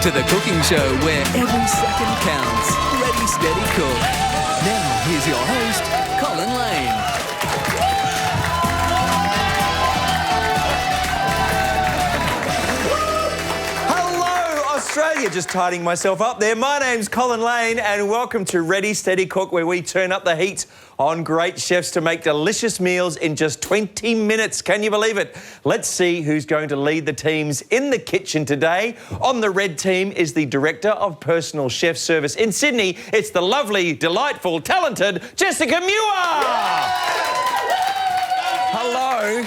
to the cooking show where every second counts. Ready, steady, cook. Now, here's your host, Colin Lane. Hello, Australia. Just tidying myself up there. My name's Colin Lane and welcome to Ready, Steady, Cook, where we turn up the heat on great chefs to make delicious meals in just 20 minutes. Can you believe it? Let's see who's going to lead the teams in the kitchen today. On the red team is the Director of Personal Chef Service in Sydney. It's the lovely, delightful, talented Jessica Muir. Hello,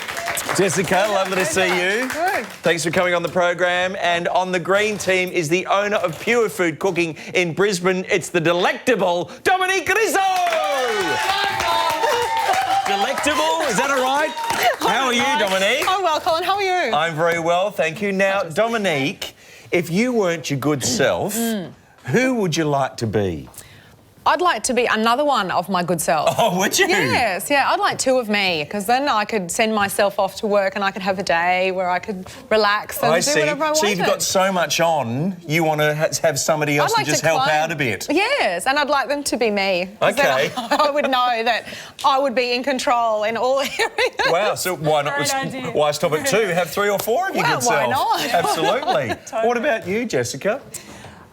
Jessica. Lovely to see you. Good. Thanks for coming on the program. And on the green team is the owner of Pure Food Cooking in Brisbane. It's the delectable Dominique Rizzo. Delectable, is that all right? How are you, Dominique? I'm well, Colin. How are you? I'm very well, thank you. Now, Dominique, if you weren't your good self, who would you like to be? I'd like to be another one of my good self. Oh, would you? Yes, yeah, I'd like two of me, because then I could send myself off to work and I could have a day where I could relax and do whatever I wanted. So you've got so much on, you want to have somebody else to just help out a bit? Yes, and I'd like them to be me. Okay. I would know that I would be in control in all areas. Wow, so why not? Why stop at two? Have three or four of your good self. Why not? Absolutely. Totally. What about you, Jessica?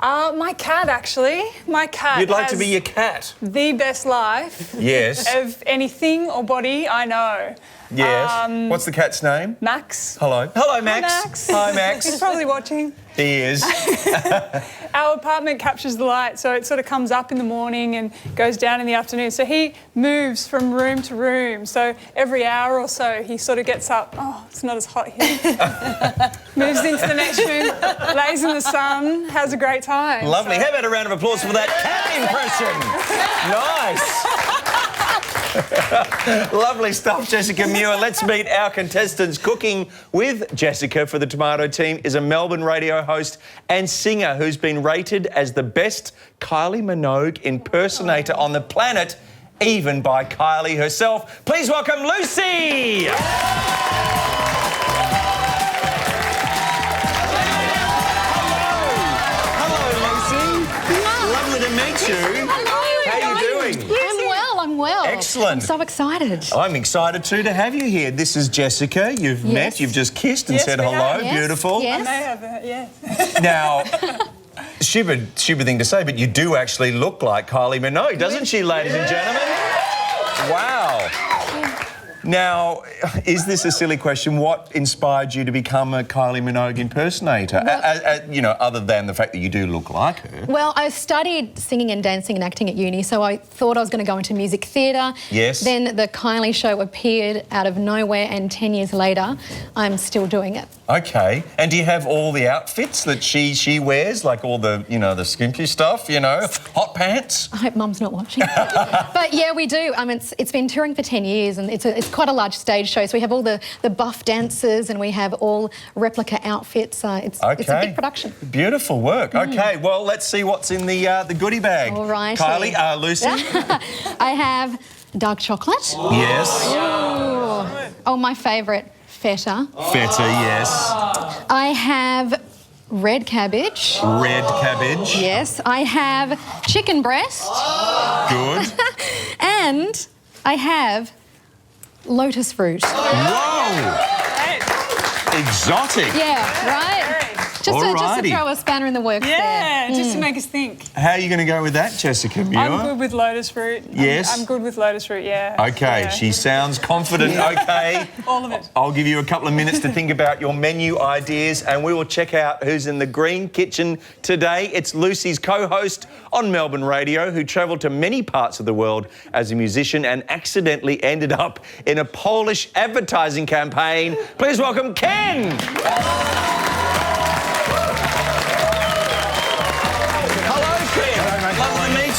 My cat, actually. My cat. You'd like to be your cat? The best life. Yes. Of anything or body I know. Yes. What's the cat's name? Max. Hello. Hello, Max. Hi, Max. Hi, Max. He's probably watching. He is. Our apartment captures the light, so it sort of comes up in the morning and goes down in the afternoon. So he moves from room to room. So every hour or so, he sort of gets up. Oh, it's not as hot here. Moves into the next room, lays in the sun, has a great time. Lovely. How about a round of applause for that cat impression? Nice. Lovely stuff, Jessica Muir. Let's meet our contestants. Cooking with Jessica for the Tomato team is a Melbourne radio host and singer who's been rated as the best Kylie Minogue impersonator on the planet, even by Kylie herself. Please welcome Lucy. Lovely to meet you. Hello. How are you doing? I'm well. Excellent. I'm so excited. I'm excited too to have you here. This is Jessica. You've met, you've just kissed and Yes, said we hello. have. Yes, Beautiful. yes. I may have a, yeah. Now, stupid thing to say, but you do actually look like Kylie Minogue, doesn't she, ladies and gentlemen? Wow. Now, is this a silly question? What inspired you to become a Kylie Minogue impersonator? You know, other than the fact that you do look like her. Well, I studied singing and dancing and acting at uni, so I thought I was going to go into music theatre. Yes. Then the Kylie show appeared out of nowhere, and 10 years later, I'm still doing it. Okay. And do you have all the outfits that she wears, like all the, you know, the skimpy stuff, you know, hot pants? I hope Mum's not watching. But yeah, we do. I mean, it's been touring for 10 years, and it's quite a large stage show. So we have all the buff dancers, and we have all replica outfits. It's a big production. Beautiful work. Okay, well, let's see what's in the goodie bag. All right. Kylie, Lucy. I have dark chocolate. Yes. Oh, my favourite, feta. Feta, yes. I have red cabbage. Red cabbage. Yes. I have chicken breast. Good. And I have lotus fruit. Whoa! Exotic. Yeah, right? Just to throw a spanner in the works there. Yeah, just to make us think. How are you going to go with that, Jessica Muir? I'm good with lotus fruit. Yes? I'm good with lotus fruit, yeah. Okay, Yeah. she sounds confident. Okay. All of it. I'll give you a couple of minutes to think about your menu ideas and we will check out who's in the green kitchen today. It's Lucy's co-host on Melbourne Radio who travelled to many parts of the world as a musician and accidentally ended up in a Polish advertising campaign. Please welcome Ken.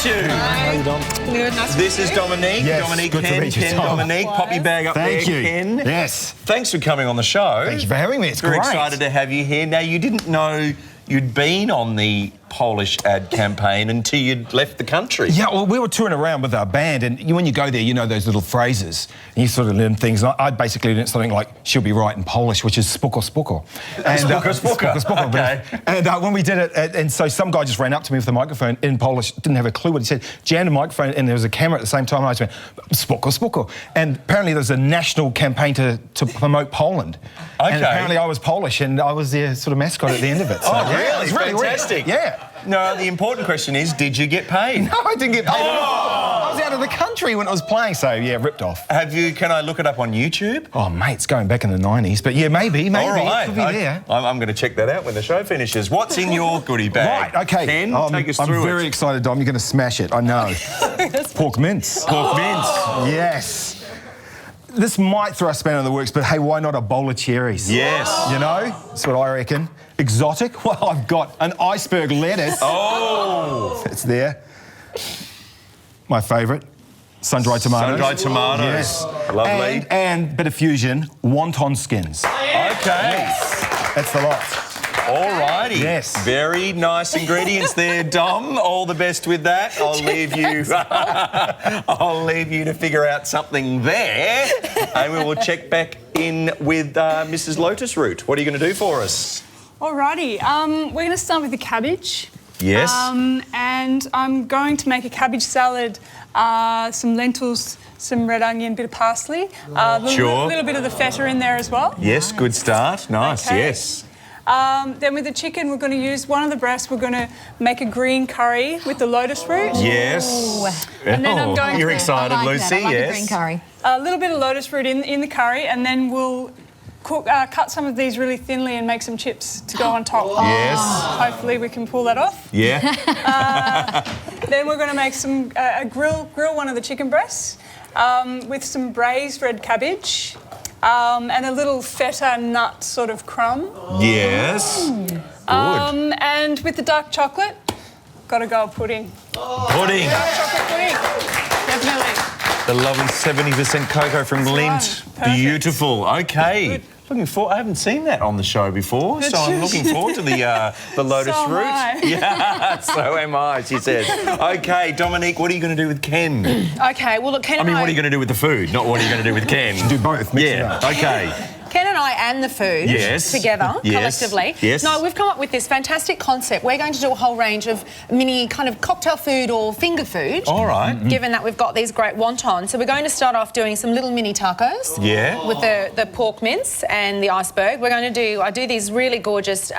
How you doing? Good, nice This is Dominique. Yes, Dominique, good to Ken, meet you, Ken, Tom. Dominique. Pop your bag up Thank there, you. Ken. Yes. Thanks for coming on the show. Thank you for having me. It's Very great. excited to have you here. Now, you didn't know you'd been on the Polish ad campaign until you'd left the country. Yeah, well, we were touring around with our band, and when you go there, you know those little phrases, and you sort of learn things. And I basically learned something like, she'll be right in Polish, which is spoko spoko. Spoko spoko. Okay. And when we did it, and so some guy just ran up to me with a microphone in Polish, didn't have a clue what he said, jammed a microphone, and there was a camera at the same time, and I just went, spoko spoko. And apparently there was a national campaign to promote Poland. Okay. And apparently I was Polish, and I was their sort of mascot at the end of it. So, Oh, yeah, really? it was really Fantastic. weird. Yeah. No, the important question is, did you get paid? No, I didn't get paid at all. I was out of the country when it was playing, so yeah, ripped off. Can I look it up on YouTube? Oh, mate, it's going back in the 90s, but yeah, maybe. All right. It could be there. I'm going to check that out when the show finishes. What's in your goodie bag? Right, okay. Ken, take us I'm through very excited, Dom. You're going to smash it, I know. Pork mince. Pork mince. Yes. This might throw a spanner in the works, but hey, why not a bowl of cherries? Yes. You know, that's what I reckon. Exotic? Well, I've got an iceberg lettuce. Oh. It's there. My favourite. Sun-dried tomatoes. Sun-dried tomatoes. Yes. Lovely. And bit of fusion, wonton skins. Okay. That's the lot. All righty. Yes. Very nice ingredients there, Dom. All the best with that. I'll leave you. I'll leave you to figure out something there, and we will check back in with Mrs. Lotus Root. What are you going to do for us? Alrighty, we're going to start with the cabbage. Yes. And I'm going to make a cabbage salad, some lentils, some red onion, bit of parsley. Sure. A little bit of the feta in there as well. Yes. Good start. Nice. Okay. Yes. Then with the chicken, we're going to use one of the breasts. We're going to make a green curry with the lotus root. Yes. And then I'm going You're to- excited, I like Lucy. that. I like yes. the green curry. A little bit of lotus root in the curry, and then we'll cut some of these really thinly and make some chips to go on top. Yes. Hopefully we can pull that off. Yeah. Then we're going to make some grill one of the chicken breasts with some braised red cabbage and a little feta nut sort of crumb. Yes. Good. And with the dark chocolate, got to go pudding. Pudding. Chocolate pudding. Definitely. The lovely 70% cocoa from That's Lindt. right. Perfect. Beautiful. Okay. Good. Looking forward. I haven't seen that on the show before, so I'm looking forward to the lotus So am root. I. Yeah, so am I, she says. Okay, Dominique, what are you going to do with Ken? Okay, well, look, Ken I mean, and what are you going to do with the food, not what are you going to do with Ken? Do both. Mix it Yeah, up. okay. Ken and I and the food Yes. together, Yes. collectively. Yes. No, we've come up with this fantastic concept. We're going to do a whole range of mini kind of cocktail food or finger food. All right. Given that we've got these great wontons. So we're going to start off doing some little mini tacos. Yeah. With the pork mince and the iceberg. We're going to I do these really gorgeous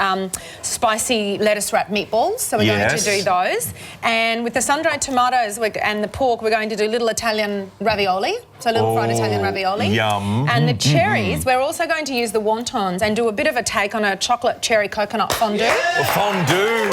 spicy lettuce wrap meatballs. So we're going to Yes. do those. And with the sun-dried tomatoes and the pork, we're going to do little Italian ravioli. So little fried Italian ravioli. Yum. And the cherries, we're also going to use the wontons and do a bit of a take on a chocolate cherry coconut fondue. Fondue.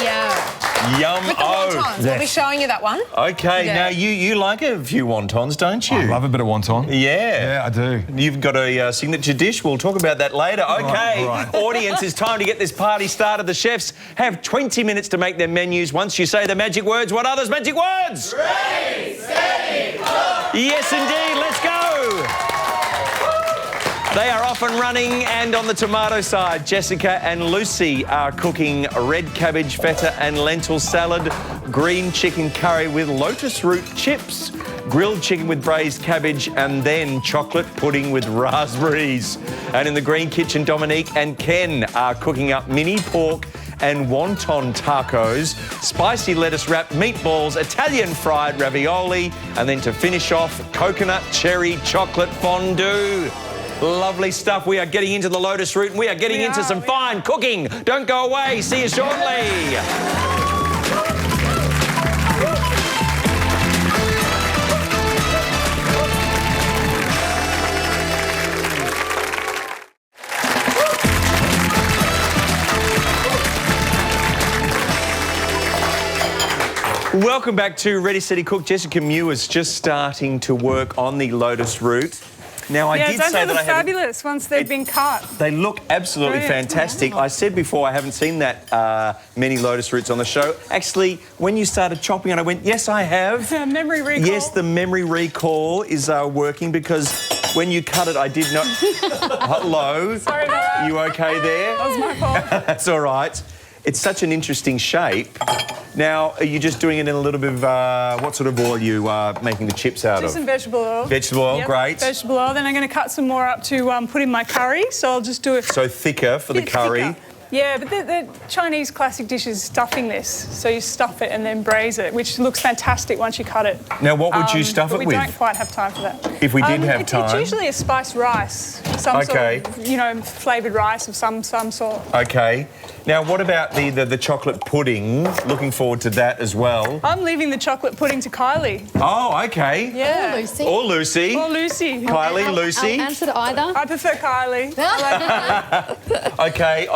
Yeah. Yum. With the wontons. We'll be showing you that one. Okay, Yeah. now you like a few wontons, don't you? I love a bit of wonton. Yeah. Yeah, I do. You've got a signature dish. We'll talk about that later. Okay, right. Audience, it's time to get this party started. The chefs have 20 minutes to make their menus. Once you say the magic words, what are those magic words? Ready, steady, cook! Yes, indeed. Let's go. They are off and running, and on the tomato side, Jessica and Lucy are cooking red cabbage, feta and lentil salad, green chicken curry with lotus root chips, grilled chicken with braised cabbage, and then chocolate pudding with raspberries. And in the green kitchen, Dominique and Ken are cooking up mini pork and wonton tacos, spicy lettuce wrapped meatballs, Italian fried ravioli, and then to finish off, coconut cherry chocolate fondue. Lovely stuff. We are getting into the lotus root and we are getting into some fine cooking. Don't go away. See you shortly. Welcome back to Ready, Steady, Cook. Jessica Mew is just starting to work on the lotus root. Now, I did don't say they that look I had... fabulous once they've been cut? They look absolutely Brilliant. fantastic. I said before I haven't seen that many lotus roots on the show. Actually, when you started chopping it, I went, yes, I have. Memory recall. Yes, the memory recall is working because when you cut it, I did not... Hello? Sorry about that. You okay there? That was my fault. That's all right. It's such an interesting shape. Now, are you just doing it in a little bit of, what sort of oil are you making the chips out Just of? some vegetable oil. Vegetable oil, Yep, great. Vegetable oil. Then I'm going to cut some more up to put in my curry. So I'll just do it So thicker for the bit curry. thicker. Yeah, but the Chinese classic dish is stuffing this. So you stuff it and then braise it, which looks fantastic once you cut it. Now, what would you stuff but it we with? don't quite have time for that. If we did have It's time. usually a spiced rice, some Okay. sort of, you know, flavoured rice of some sort. Okay. Now, what about the chocolate pudding? Looking forward to that as well. I'm leaving the chocolate pudding to Kylie. Oh, okay. Yeah. Oh, Lucy. Or Lucy. Or Lucy. Kylie, Lucy. I'll answer to either. I prefer Kylie. Okay.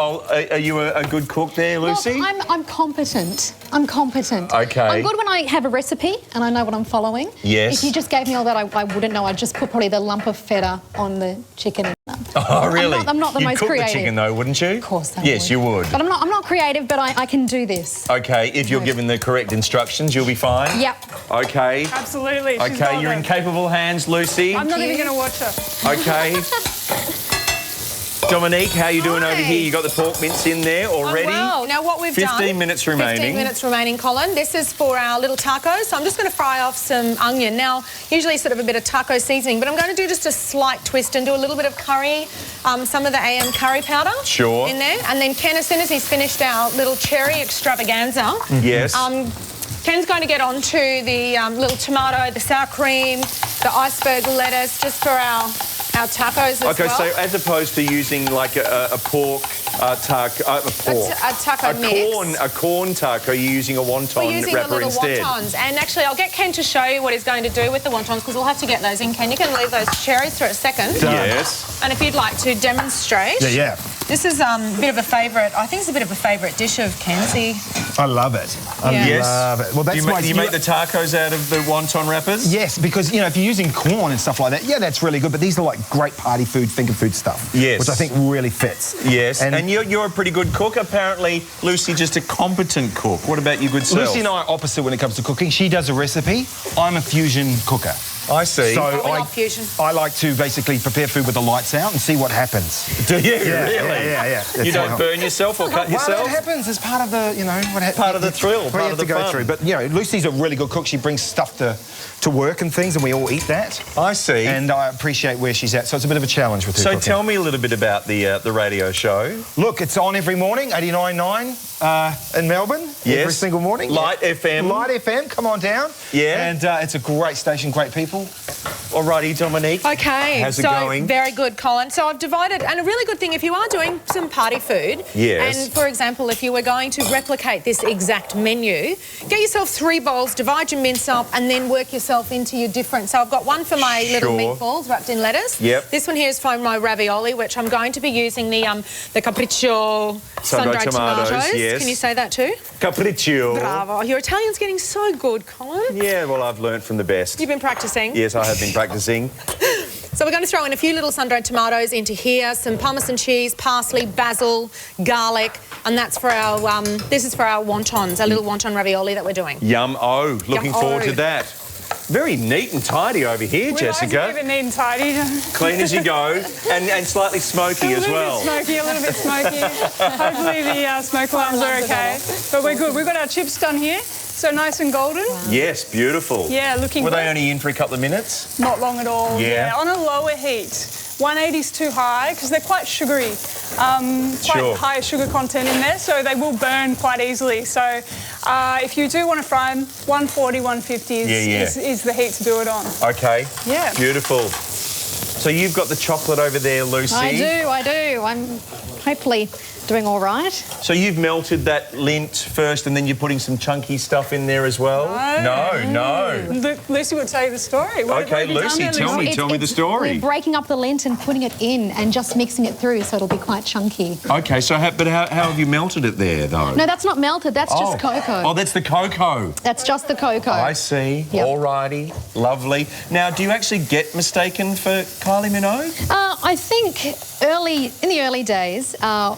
Are you a good cook there, Lucy? Look, I'm competent. I'm competent. Okay. I'm good when I have a recipe and I know what I'm following. Yes. If you just gave me all that, I wouldn't know. I'd just put probably the lump of feta on the chicken. Oh, really? I'm not the You'd most cook creative. the chicken, though, wouldn't you? Of course I Yes, would. you would. But I'm not creative, but I can do this. Okay, if you're given the correct instructions, you'll be fine? Yep. Okay. Absolutely. She's Okay, got you're in it. capable hands, Lucy. I'm not you. even going to watch her. Okay. Dominique, how you doing over Hi. here? You got the pork mince in there already? Oh, wow. Now what we've done... 15 minutes remaining. 15 minutes remaining, Colin. This is for our little tacos. So I'm just going to fry off some onion. Now, usually sort of a bit of taco seasoning, but I'm going to do just a slight twist and do a little bit of curry, some of the AM curry powder Sure. in there. And then Ken, as soon as he's finished our little cherry extravaganza, Yes. Ken's going to get onto the little tomato, the sour cream, the iceberg lettuce, just for our tacos as Okay, well. so as opposed to using like a pork taco, a taco mix. a corn taco, you're using a wonton We're using the wrapper little instead. wontons. And actually, I'll get Ken to show you what he's going to do with the wontons, because we'll have to get those in, Ken. You can leave those cherries for a second. Yes. And if you'd like to demonstrate. Yeah. This is a bit of a favourite, I think it's a bit of a favourite dish of Ken's. I love it. I Yeah. Yes. love it. Well, that's why you make the tacos out of the wonton wrappers? Yes, because, you know, if you're using corn and stuff like that, yeah, that's really good. But these are like great party food, finger food stuff. Yes. Which I think really fits. Yes. And, And you're a pretty good cook. Apparently, Lucy, just a competent cook. What about your good self? Lucy and I are opposite when it comes to cooking. She does a recipe. I'm a fusion cooker. I see. So we love fusion. I like to basically prepare food with the lights out and see what happens. do you Yeah, really? yeah. You don't burn yourself or cut Well, yourself? that happens as part of the, you know, Part of the thrill, what part you of have to the go fun. through. But you know, Lucy's a really good cook. She brings stuff to work and things, and we all eat that. I see. And I appreciate where she's at. So it's a bit of a challenge with her So cooking. tell me a little bit about the radio show. Look, it's on every morning, 89.9 in Melbourne. Yes. Every single morning. Light FM. Light FM, come on down. Yeah. And it's a great station, great people. Alrighty, Dominique. Okay, How's it so going? very good, Colin. So I've divided, and a really good thing if you are doing some party food, Yes. and for example, if you were going to replicate this exact menu, get yourself 3 bowls, divide your mince up, and then work yourself into your different. So I've got one for my little Sure. meatballs wrapped in lettuce. Yep. This one here is for my ravioli, which I'm going to be using the capriccio sun-dried tomatoes. yes. Can you say that too? Capriccio. Bravo. Your Italian's getting so good, Colin. Yeah, well, I've learnt from the best. You've been practicing. Yes, I have been practicing. So we're going to throw in a few little sun-dried tomatoes into here, some Parmesan cheese, parsley, basil, garlic, and that's for our, this is for our wontons, our little wonton ravioli that we're doing. Yum. Oh, looking Yum. forward Oh. to that. Very neat and tidy over here, We Jessica. like to keep it neat and tidy. Clean as you go, and slightly smoky as well. A little bit smoky. Hopefully the smoke alarms are okay. But we're good. We've got our chips done here, so nice and golden. Yes, beautiful. Yeah, looking Were good. they only in for a couple of minutes? Not long at all. Yeah. On a lower heat. 180 is too high because they're quite sugary. Quite Sure. high sugar content in there, so they will burn quite easily. So if you do want to fry them, 140, 150 is the heat to do it on. Okay. Yeah. Beautiful. So you've got the chocolate over there, Lucy. I do. I'm hopefully doing all right. So you've melted that lint first, and then you're putting some chunky stuff in there as well? No. Lucy will tell you the story. What Okay, have you done Lucy, there, tell me. Tell me the story. We're breaking up the lint and putting it in and just mixing it through so it'll be quite chunky. Okay, so how have you melted it there, though? No, that's not melted. That's just cocoa. Oh, that's the cocoa. That's just the cocoa. I see. Yep. Alrighty. Lovely. Now, do you actually get mistaken for Kylie Minogue? I think in the early days,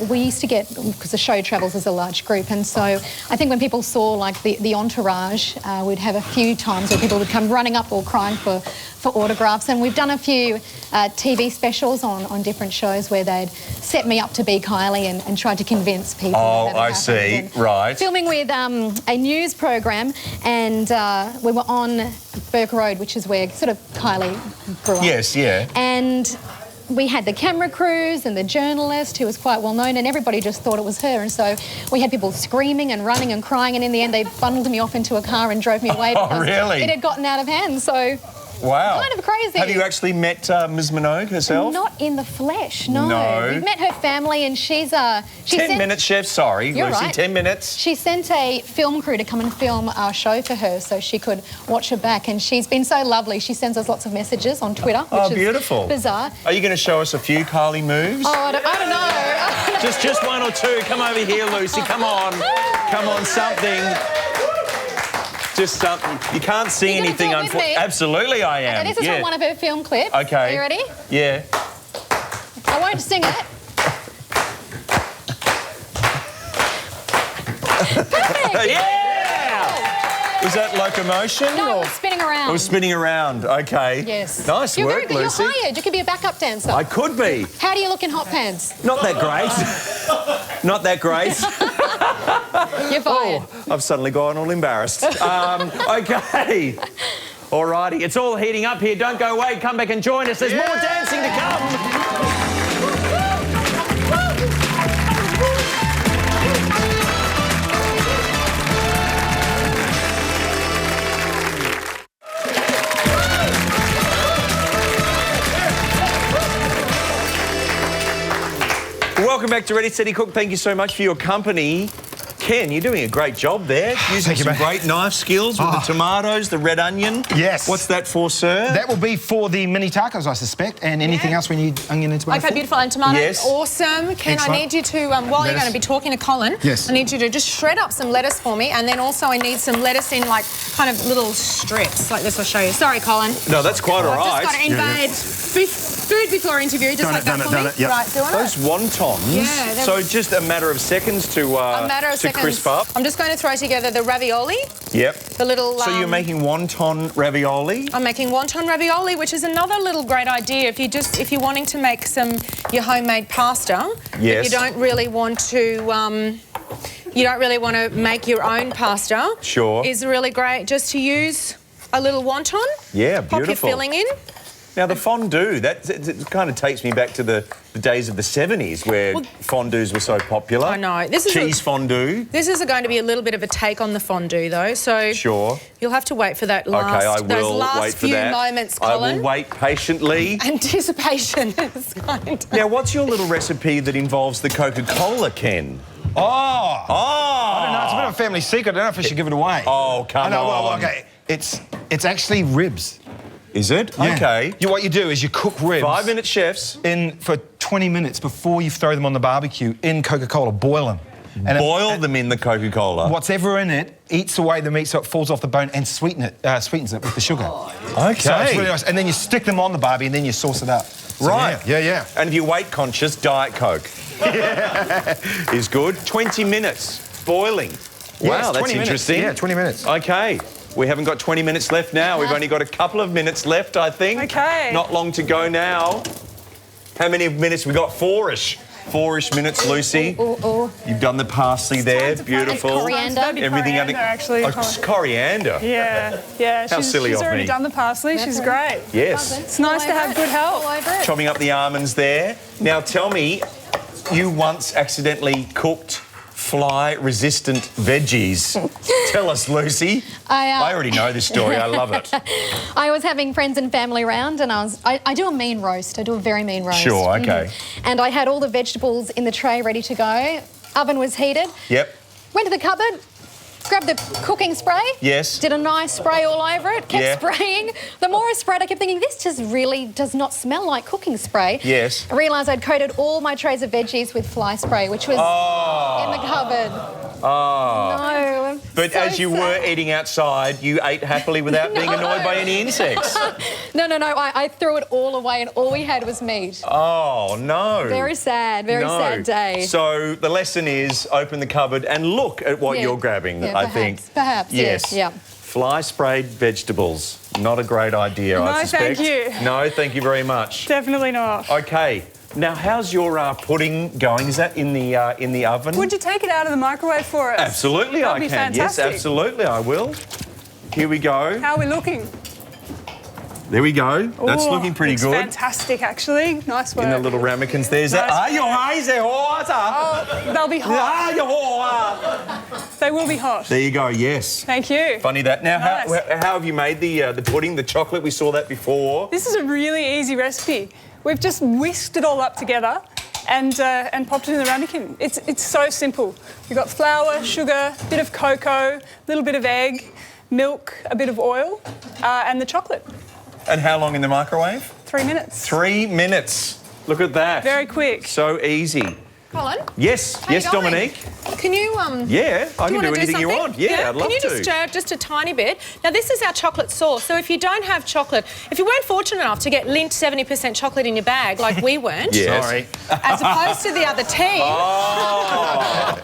we used to get, because the show travels as a large group, and so I think when people saw like the entourage, we'd have a few times where people would come running up or crying for autographs, and we've done a few TV specials on different shows where they'd set me up to be Kylie and tried to convince people. Oh, that it I happened. see. And Right. Filming with a news program, and we were on Burke Road, which is where sort of Kylie grew up. Yes, yeah. And we had the camera crews and the journalist who was quite well known, and everybody just thought it was her. And so we had people screaming and running and crying, and in the end they bundled me off into a car and drove me away because really? it had gotten out of hand. So Wow. kind of crazy. Have you actually met Ms. Minogue herself? Not in the flesh, no. No. We've met her family, and she's 10 minutes, Chef. Sorry, You're Lucy. right. 10 minutes. She sent a film crew to come and film our show for her so she could watch her back, and she's been so lovely. She sends us lots of messages on Twitter, which beautiful. is bizarre. Are you going to show us a few Kylie moves? Oh, I don't know. Just one or two. Come over here, Lucy. Come on. Come on, something. Just something. You can't see You're gonna anything. do it with me? Absolutely, I am. And this is from one of her film clips. Okay. Are you ready? Yeah. I won't sing it. Perfect. Yeah! Was that locomotion? No, or? it was spinning around. It was spinning around. Okay. Yes. Nice You're work, very good. Lucy. You're hired. You could be a backup dancer. I could be. How do you look in hot pants? Not that great. Not that great. You're fired. I've suddenly gone all embarrassed. Okay. Alrighty, it's all heating up here. Don't go away. Come back and join us. There's more dancing to come. Welcome back to Ready, Steady, Cook. Thank you so much for your company. Ken, you're doing a great job there. Using Thank you, some mate. great knife skills with the tomatoes, the red onion. Yes. What's that for, sir? That will be for the mini tacos, I suspect, and anything else we need onion and tomato Okay, for. beautiful. And tomatoes, Yes. awesome. Ken, Excellent. I need you to, while you're Lettuce. going to be talking to Colin, Yes. I need you to just shred up some lettuce for me, and then also I need some lettuce in like kind of little strips like this. I'll show you. Sorry, Colin. No, that's quite all I've right. just got to invade food before interview, just Done like it, that done for it, done me. it, yep. Right, doing Those it. wontons. Yeah, they're- So just a matter of seconds to A matter of seconds. crisp up. I'm just going to throw together the ravioli, Yep. the little. So you're making wonton ravioli? I'm making wonton ravioli, which is another little great idea if you're wanting to make your homemade pasta. Yes. But you don't really want to make your own pasta. Sure. Is really great just to use a little wonton. Yeah, Pop your beautiful. filling in. Now, the fondue, it kind of takes me back to the days of the 70s where fondues were so popular. I know. This is Cheese fondue. This is going to be a little bit of a take on the fondue, though. So Sure. you'll have to wait for that Okay, I those will last wait for few that. moments, I Colin. will wait patiently. Anticipation is kind. Now, what's your little recipe that involves the Coca-Cola, Ken? Oh! Oh! I don't know, it's a bit of a family secret. I don't know if I should give it away. Oh, come I know, well, on. okay. It's actually ribs. Is it? Yeah. Okay. What you do is you cook ribs 5-minute chefs. in for 20 minutes before you throw them on the barbecue in Coca-Cola. Boil them. And Boil them in the Coca-Cola. whatever in it eats away the meat so it falls off the bone and sweetens it with the sugar. Okay. So it's really nice. And then you stick them on the barbie and then you sauce it up. So, Right. Yeah. And if you're weight conscious, Diet Coke is good. 20 minutes boiling. Yes, Wow, that's 20 minutes. interesting. Yeah, 20 minutes. Okay. We haven't got 20 minutes left now. We've only got a couple of minutes left, I think. Okay. Not long to go now. How many minutes? We got 4-ish. 4-ish minutes, Lucy. You've done the parsley there. to Beautiful. And coriander. That'd be coriander, actually. Oh, it's coriander. Yeah. How silly she's of already me. done the parsley. She's great. Yes. It's nice to have good health. All over it. Chopping up the almonds there. Now tell me, you once accidentally cooked fly-resistant veggies. Tell us, Lucy. I already know this story. I love it. I was having friends and family around, and I do a mean roast. I do a very mean roast. Sure, okay. And I had all the vegetables in the tray ready to go. Oven was heated. Yep. Went to the cupboard, grabbed the cooking spray. Yes. Did a nice spray all over it. Kept Yeah. spraying. The more I sprayed, I kept thinking, this just really does not smell like cooking spray. Yes. I realised I'd coated all my trays of veggies with fly spray, which was in the cupboard. Oh. No, I'm But so as you were sad. eating outside, you ate happily without being annoyed by any insects. No. I threw it all away, and all we had was meat. Oh, no. Very sad. Very No. sad day. So the lesson is open the cupboard and look at what Yeah. you're grabbing, Yeah, I think. perhaps, Yes. yeah. Fly sprayed vegetables. Not a great idea, I No, suspect. thank you. No, thank you very much. Definitely not. Okay. Now, how's your pudding going? Is that in the oven? Would you take it out of the microwave for us? Absolutely, That'd I be can. fantastic. Yes, absolutely, I will. Here we go. How are we looking? There we go. That's Ooh, looking pretty looks good. Fantastic, actually. Nice work. In the little ramekins, there's that. Nice. They'll be hot. They will be hot. There you go. Yes. Thank you. Funny that. Now, Nice. how have you made the pudding, the chocolate? We saw that before. This is a really easy recipe. We've just whisked it all up together and popped it in the ramekin. It's so simple. You've got flour, sugar, a bit of cocoa, a little bit of egg, milk, a bit of oil, and the chocolate. And how long in the microwave? 3 minutes. 3 minutes. Look at that. Very quick. So easy. Colin? Yes. How you Yes, going? Dominique. Can you Yeah, I can wanna do anything you something? want. Yeah, I'd love Can you to. just stir it just a tiny bit? Now, this is our chocolate sauce. So if you don't have chocolate, if you weren't fortunate enough to get Lindt 70% chocolate in your bag, like we weren't, Yes. Sorry. as opposed to the other team, Oh,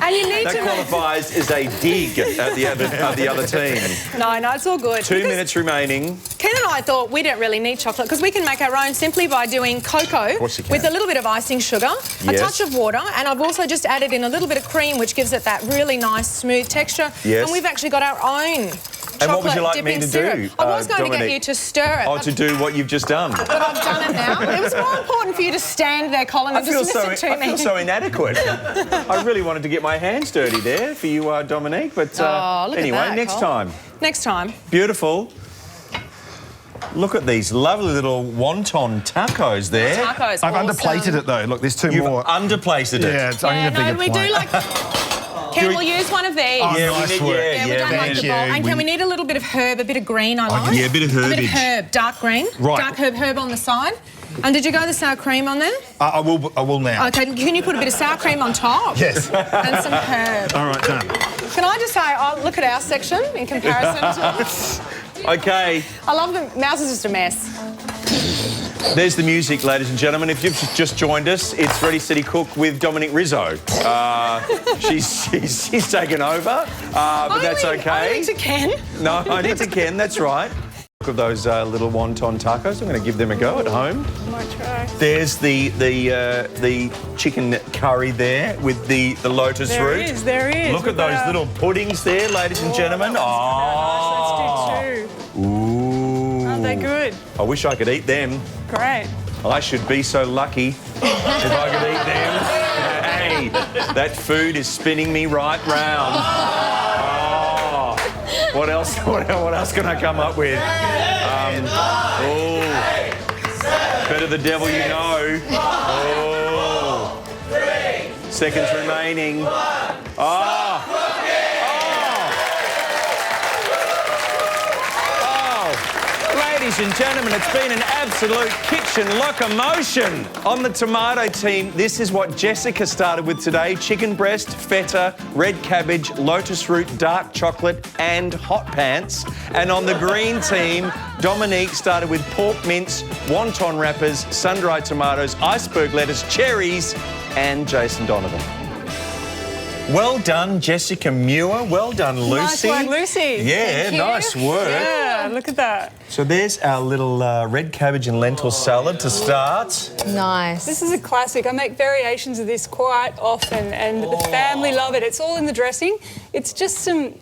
and you need that to... qualifies as a dig at the other team. No, it's all good. 2 Because minutes remaining. Ken and I thought we don't really need chocolate because we can make our own simply by doing cocoa course you can. with a little bit of icing sugar, a Yes. touch of water, and I've also just added in a little bit of cream, which gives it that really nice smooth texture. Yes. And we've actually got our own chocolate And what would you like me dipping to syrup. do, I was going to get Dominique? you to stir it, Oh, to do what you've just done. but I've done it now. It was more important for you to stand there, Colin, I and feel just so listen to me. inadequate. I really wanted to get my hands dirty there for you, Dominique. But Oh, look at anyway, that, next Col. time. Next time. Beautiful. Look at these lovely little wonton tacos there. Tacos. I've awesome. underplated it though. Look, there's 2 You've more. underplaced it. Yeah, I Yeah, need a bigger no, we plate. do like... Ken, we'll use one of these. Oh, Yeah, nice we need, work. Yeah, we don't like thank the you. bowl. And can we need a little bit of herb, a bit of green I like? Yeah, a bit of A bit of herbage. herb, dark green. Right. Dark herb on the side. And did you go the sour cream on there? I will now. Okay, can you put a bit of sour cream on top? Yes. And some herb. All right, done. Can I just say, oh, look at our section in comparison to... Okay, I love the... Mouse is just a mess. there's the music, ladies and gentlemen. If you've just joined us, it's Ready, Steady, Cook with Dominique Rizzo. She's taken over, but that's okay. Only to Ken. No, only to Ken, that's right. Look at those little wonton tacos. I'm going to give them a go at home. I might try. There's the chicken curry there with the lotus root. There is. Look at those little puddings there, ladies and gentlemen. Let's do two. Ooh. Aren't they good? I wish I could eat them. Great. I should be so lucky if I could eat them. Hey, that food is spinning me right round. Oh, what else? What else can I come up with? Better the devil you know. Oh. 3 seconds remaining. Ladies and gentlemen, it's been an absolute kitchen locomotion. On the tomato team, this is what Jessica started with today. Chicken breast, feta, red cabbage, lotus root, dark chocolate and hot pants. And on the green team, Dominique started with pork mince, wonton wrappers, sun-dried tomatoes, iceberg lettuce, cherries and Jason Donovan. Well done, Jessica Muir. Well done, Lucy. Nice work, Lucy. Yeah, Thank you. nice work. Yeah, look at that. So there's our little red cabbage and lentil salad to start. Nice. This is a classic. I make variations of this quite often, and the family love it. It's all in the dressing. It's just some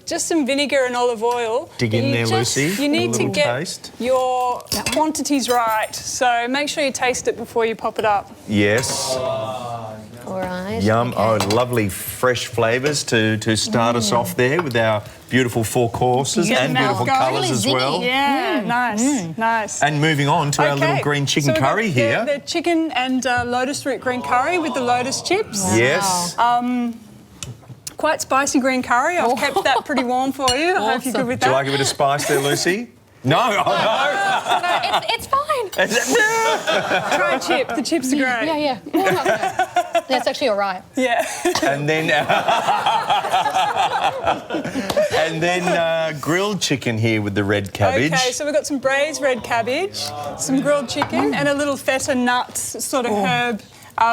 vinegar and olive oil. Dig in You there, Lucy. You need A to little get taste. your quantities right. So make sure you taste it before you pop it up. Yes. All right. Yum. Okay. Oh, lovely fresh flavours to start us off there with our beautiful 4 courses Get and the mouth beautiful going. colours Really as zingy. well. Yeah, nice. And moving on to our little Okay, green chicken so we've got curry here. The chicken and lotus root green curry with the lotus chips. Yes. Quite spicy green curry. I've kept that pretty warm for you. I hope you're good with Do that. you like a bit of spice there, Lucy? No. Oh, No, it's fine. no. Try a chip. The chips are great. Yeah. Well, no. That's actually all right. Yeah. And then And then grilled chicken here with the red cabbage. Okay, so we've got some braised red cabbage, some grilled chicken, and a little feta nut sort of herb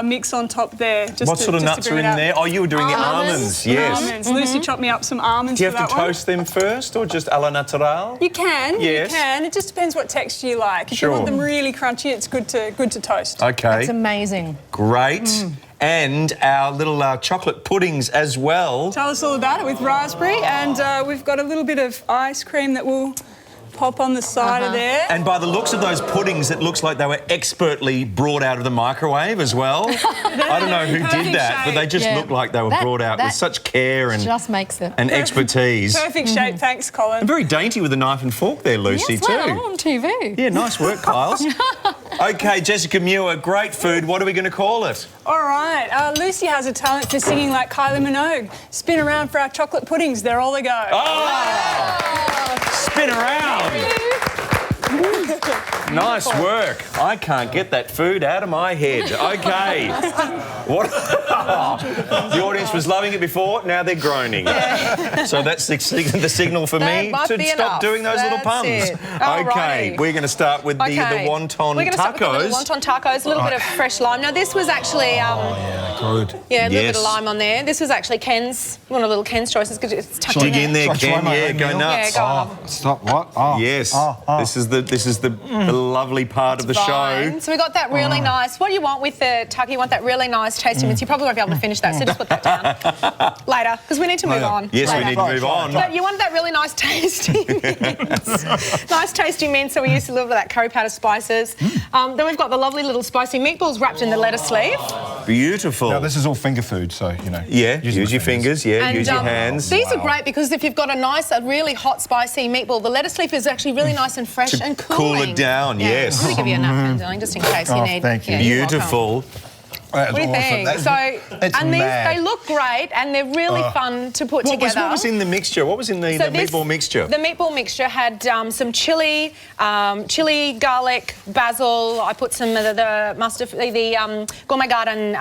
mix on top there. What sort of nuts are in there? Oh, you were doing the almonds. Yes. Almonds. Lucy chopped me up some almonds. Do you for have to that one. toast them first or just a la natural? You can. Yes. You can. It just depends what texture you like. If Sure. you want them really crunchy, it's good to toast. Okay. It's amazing. Great. And our little chocolate puddings as well. Tell us all about it with raspberry, and we've got a little bit of ice cream that will pop on the side of there. And by the looks of those puddings, it looks like they were expertly brought out of the microwave as well. I don't know who did that, but they just Yeah. look like they were brought out with such care and, Just makes it. and expertise. Perfect shape, thanks, Colin. And very dainty with a knife and fork there, Lucy, Yes, well, too. on TV. Yeah, nice work, Kyles. OK, Jessica Muir, great food. What are we going to call it? All right, Lucy has a talent for singing like Kylie Minogue. Spin around for our chocolate puddings. They're all they go. Spin around. Nice work. I can't get that food out of my head. OK. What? The audience was loving it before, now they're groaning. So that's the signal for That me must to be stop enough. doing those little That's puns. it. OK, Alrighty. we're going to start with the wonton We're going to start with the tacos. little wonton tacos, a little bit of fresh lime. Now, this was actually, Good. yeah, a little bit Yes. of lime on there. This was actually Ken's, one of little Ken's choices. It's tucked Dig in in there, Shall I try Ken. my Yeah, own go meal? nuts. Yeah, go on. Stop, what? Oh. Yes, this is the lovely part of the Fine. show. So we got that really nice. What do you want with the tucky? You want that really nice tasty mince. You probably won't be able to finish that, so just put that down later, because we need to move on. Yes, we later. need to move on. But you want that really nice tasty mince. Nice tasty mince, so we used to love that curry powder spices. Then we've got the lovely little spicy meatballs wrapped in the lettuce leaf. Beautiful. Now, this is all finger food, so, you know. Yeah, using use the your fingers, yeah, use your hands. These are great because if you've got a really hot, spicy meatball, the lettuce leaf is actually really nice and fresh and cool cooling. it down, Yeah, yes. I'm going to give you a napkin, darling, just in case you Oh, need. thank you. Yeah, you're welcome. Beautiful. That's What do you awesome. think? That's- So, it's and these, mad. they look great and they're really fun to put together. What was in the mixture? What was in the So this- meatball mixture? The meatball mixture had some chili, garlic, basil. I put some of the mustard, the Gourmet Garden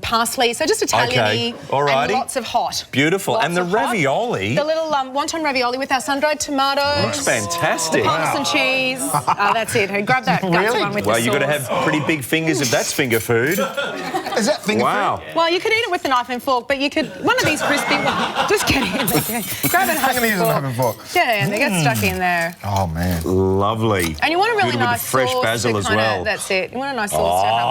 parsley. So just Italian-y Okay, alrighty. and lots of hot. Beautiful. Lots And the of hot. ravioli. The little wonton ravioli with our sun-dried tomatoes. Looks fantastic. Parmesan cheese. That's it. Grab that guts Really? one with Well, the you've got to sauce. have pretty big fingers if that's finger food. Is that finger Wow. food? Well, you could eat it with a knife and fork, but you could one of these crispy ones. Just get in there. Grab a knife I'm going to use a knife and fork. Get in there. Get stuck in there. Oh, man. Lovely. And you want a really Good with nice the fresh sauce basil to as kinda, well. That's it. You want a nice sauce to have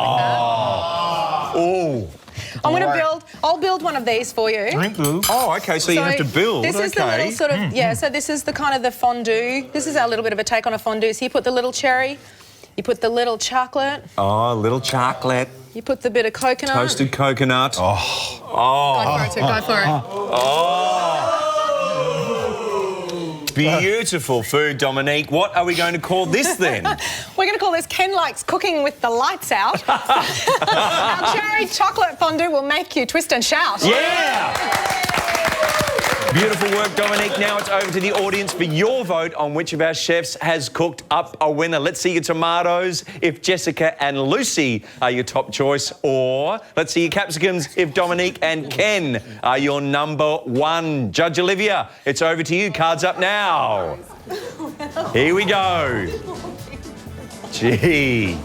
Oh. with that. I'm going to I'll build one of these for you. Thank you. Oh, okay, so you have to build. This is the okay. little sort of, so this is the kind of the fondue. This is our little bit of a take on a fondue. So you put the little cherry, you put the little chocolate, Oh, little chocolate, you put the bit of coconut. toasted coconut. Go for it, too. Go for it. Beautiful food, Dominique. What are we going to call this then? We're going to call this Ken Likes Cooking with the Lights Out. Our cherry chocolate fondue will make you twist and shout. Yeah! Beautiful work, Dominique. Now it's over to the audience for your vote on which of our chefs has cooked up a winner. Let's see your tomatoes if Jessica and Lucy are your top choice, or let's see your capsicums if Dominique and Ken are your number one. Judge Olivia, it's over to you. Cards up now. Here we go. Gee.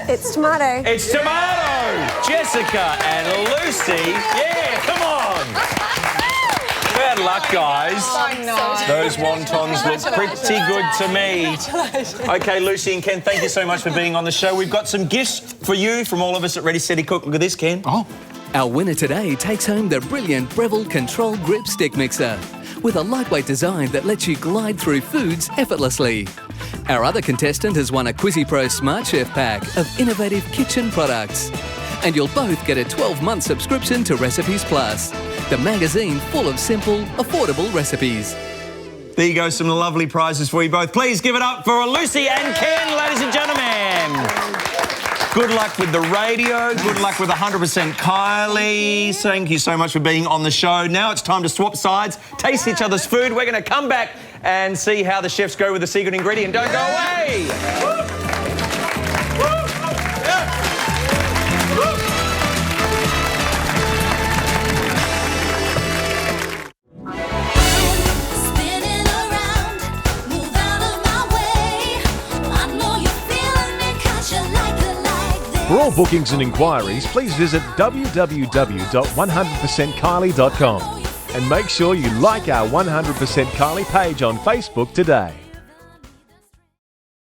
It's tomato. It's tomato! Jessica and Lucy. Yeah, come on. Bad luck, guys. So nice. Those wontons look pretty good to me. OK, Lucy and Ken, thank you so much for being on the show. We've got some gifts for you from all of us at Ready, Steady, Cook. Look at this, Ken. Oh. Our winner today takes home the brilliant Breville Control Grip Stick Mixer with a lightweight design that lets you glide through foods effortlessly. Our other contestant has won a Quizzy Pro Smart Chef pack of innovative kitchen products. And you'll both get a 12-month subscription to Recipes Plus, the magazine full of simple, affordable recipes. There you go, some lovely prizes for you both. Please give it up for Lucy and Ken, ladies and gentlemen. Good luck with the radio. Good luck with 100% Kylie. Thank you so much for being on the show. Now it's time to swap sides, taste each other's food. We're going to come back and see how the chefs go with the secret ingredient. Don't go away. For all bookings and inquiries, please visit www.100percentkylie.com and make sure you like our 100% Kylie page on Facebook today.